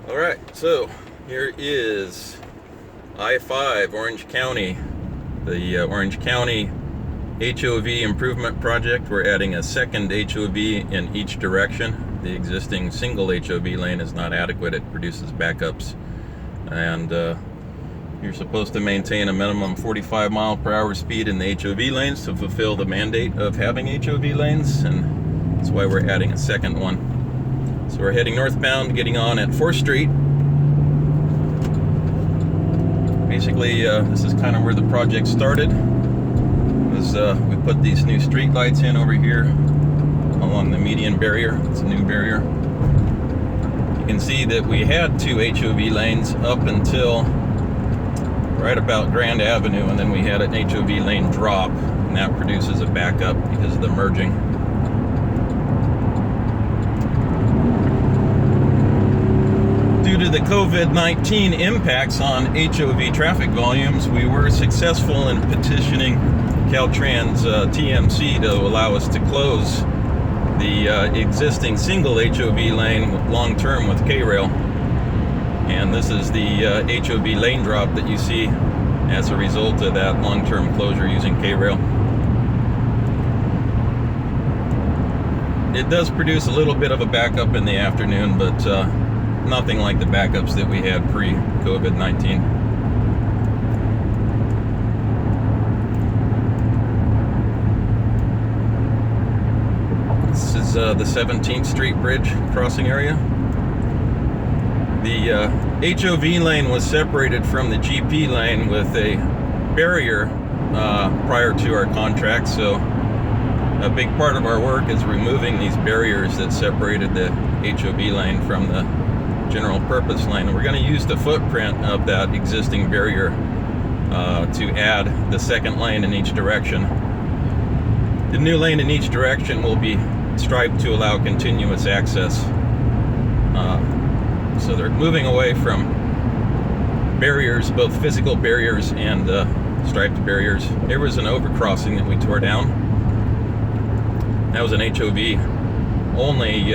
Alright, so here is I-5, Orange County, the Orange County HOV improvement project. We're adding a second HOV in each direction. The existing single HOV lane is not adequate. It produces backups, and you're supposed to maintain a minimum 45 mile per hour speed in the HOV lanes to fulfill the mandate of having HOV lanes, and that's why we're adding a second one. So we're heading northbound, getting on at 4th Street. Basically, this is kind of where the project started. We put these new street lights in over here along the median barrier. It's a new barrier. You can see that we had 2 HOV lanes up until right about Grand Avenue, and then we had an HOV lane drop, and that produces a backup because of the merging. Due to the COVID-19 impacts on HOV traffic volumes, we were successful in petitioning Caltrans TMC to allow us to close the existing single HOV lane long-term with K-Rail. And this is the HOV lane drop that you see as a result of that long-term closure using K-Rail. It does produce a little bit of a backup in the afternoon, but nothing like the backups that we had pre-COVID-19. This is the 17th Street Bridge crossing area. The HOV lane was separated from the GP lane with a barrier prior to our contract, so a big part of our work is removing these barriers that separated the HOV lane from the general purpose lane. We're going to use the footprint of that existing barrier to add the second lane in each direction. The new lane in each direction will be striped to allow continuous access. So they're moving away from barriers, both physical barriers and striped barriers. There was an overcrossing that we tore down. That was an HOV only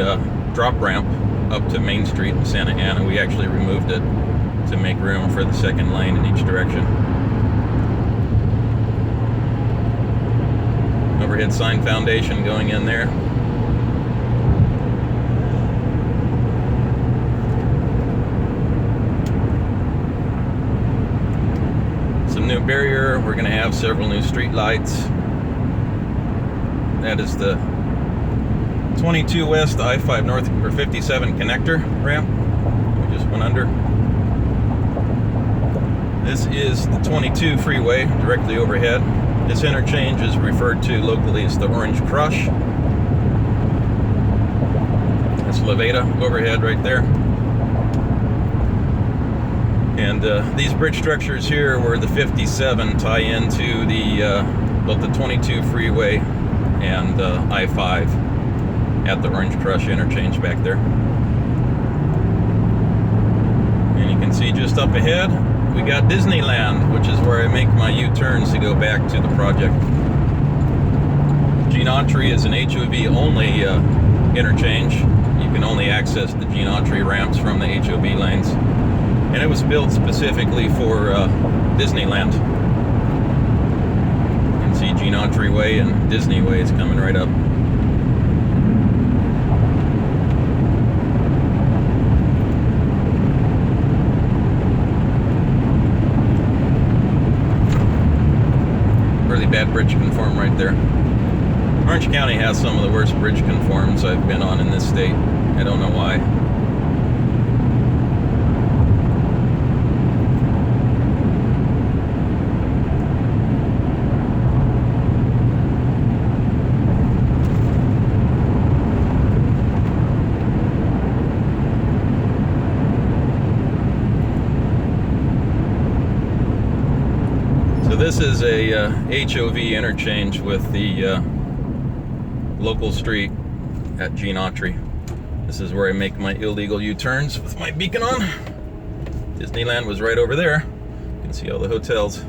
drop ramp up to Main Street in Santa Ana. We actually removed it to make room for the second lane in each direction. Overhead sign foundation going in there. Some new barrier. We're going to have several new street lights. That is the 22 West I-5 North or 57 connector ramp. We just went under. This is the 22 freeway directly overhead. This interchange is referred to locally as the Orange Crush. That's Levada overhead right there. And these bridge structures here where the 57 tie into the both the 22 freeway and I-5 at the Orange Crush interchange back there. And you can see just up ahead we got Disneyland, which is where I make my U-turns to go back to the project. Gene Autry is an HOV only interchange. You can only access the Gene Autry ramps from the HOV lanes, and it was built specifically for Disneyland. You can see Gene Autry Way and Disney Way is coming right up. Really bad bridge conform right there. Orange County has some of the worst bridge conforms I've been on in this state. I don't know why. So this is a HOV interchange with the local street at Gene Autry. This is where I make my illegal U-turns with my beacon on. Disneyland was right over there. You can see all the hotels.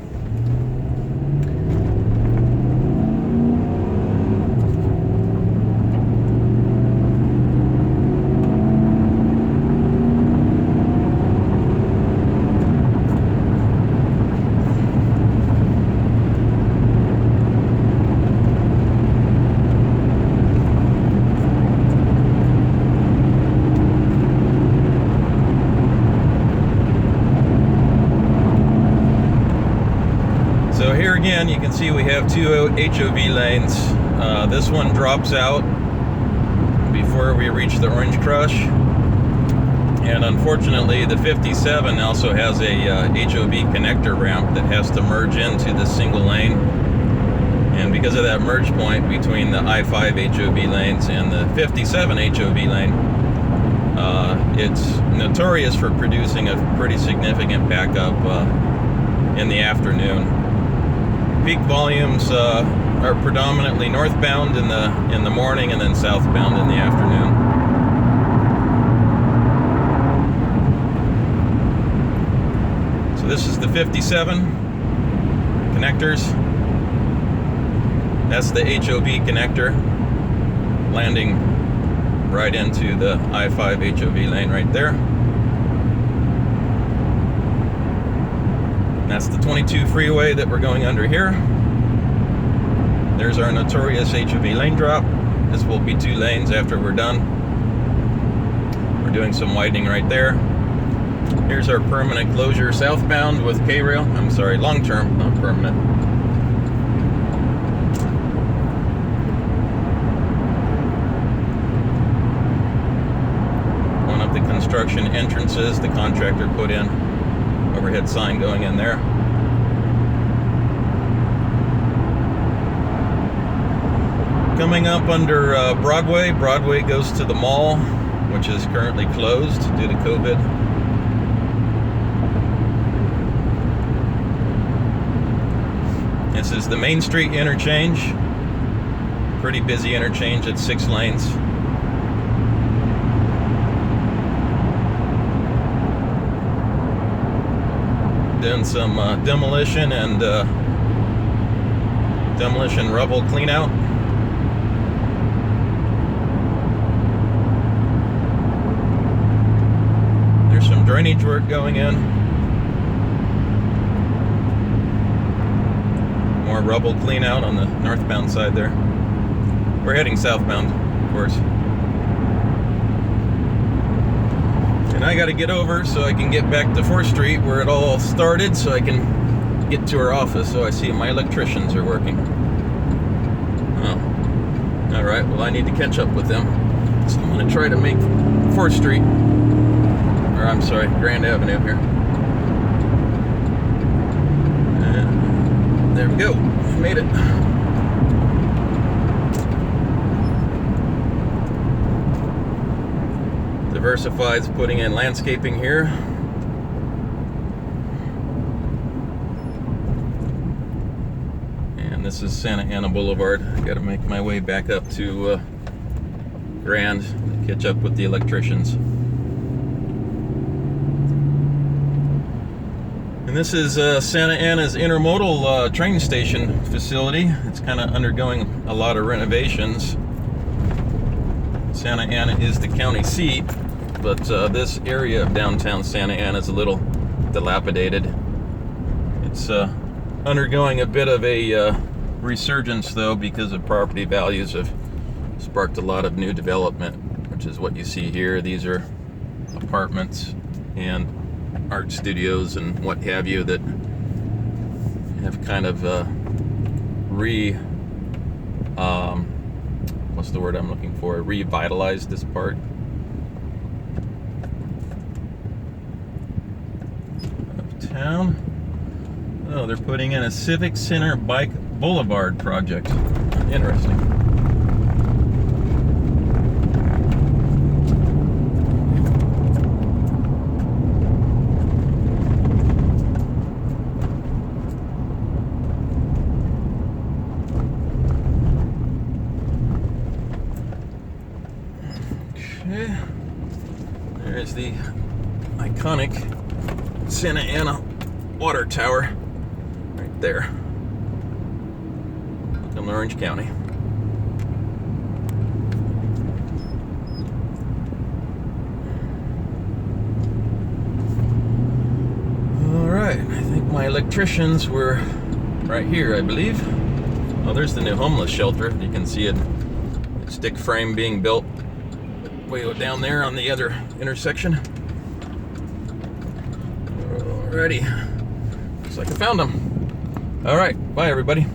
here again, you can see we have two HOV lanes. This one drops out before we reach the Orange Crush. And unfortunately, the 57 also has a HOV connector ramp that has to merge into the single lane. And because of that merge point between the I-5 HOV lanes and the 57 HOV lane, it's notorious for producing a pretty significant backup in the afternoon. Peak volumes are predominantly northbound in the morning and then southbound in the afternoon. So this is the 57 connectors. That's the HOV connector landing right into the I-5 HOV lane right there. That's the 22 freeway that we're going under here. There's our notorious HOV lane drop. This will be 2 lanes after we're done. We're doing some widening right there. Here's our permanent closure southbound with K-rail. I'm sorry, long-term, not permanent. One of the construction entrances the contractor put in. Overhead sign going in there. Coming up under Broadway. Broadway goes to the mall, which is currently closed due to COVID. This is the Main Street interchange. Pretty busy interchange at 6 lanes. Doing some demolition and demolition rubble clean out. There's some drainage work going in. More rubble clean out on the northbound side there. We're heading southbound, of course. And I got to get over so I can get back to 4th Street where it all started, so I can get to our office. So I see my electricians are working. Oh, all right. Well, I need to catch up with them. So I'm going to try to make 4th Street, or I'm sorry, Grand Avenue here. And there we go. Made it. Diversified's putting in landscaping here. And this is Santa Ana Boulevard. I gotta make my way back up to Grand to catch up with the electricians. And this is Santa Ana's intermodal train station facility. It's kind of undergoing a lot of renovations. Santa Ana is the county seat, but this area of downtown Santa Ana is a little dilapidated. It's undergoing a bit of a resurgence, though, because of property values have sparked a lot of new development, which is what you see here. These are apartments and art studios and what have you that have kind of what's the word I'm looking for? Revitalized this part. Uptown. Oh, they're putting in a Civic Center Bike Boulevard project. Interesting. Okay. There's the iconic Santa Ana water tower right there. Welcome to Orange County. Alright, I think my electricians were right here, I believe. Oh, there's the new homeless shelter. You can see it, stick frame being built way down there on the other intersection. Alrighty. Looks like I found them. All right, bye everybody.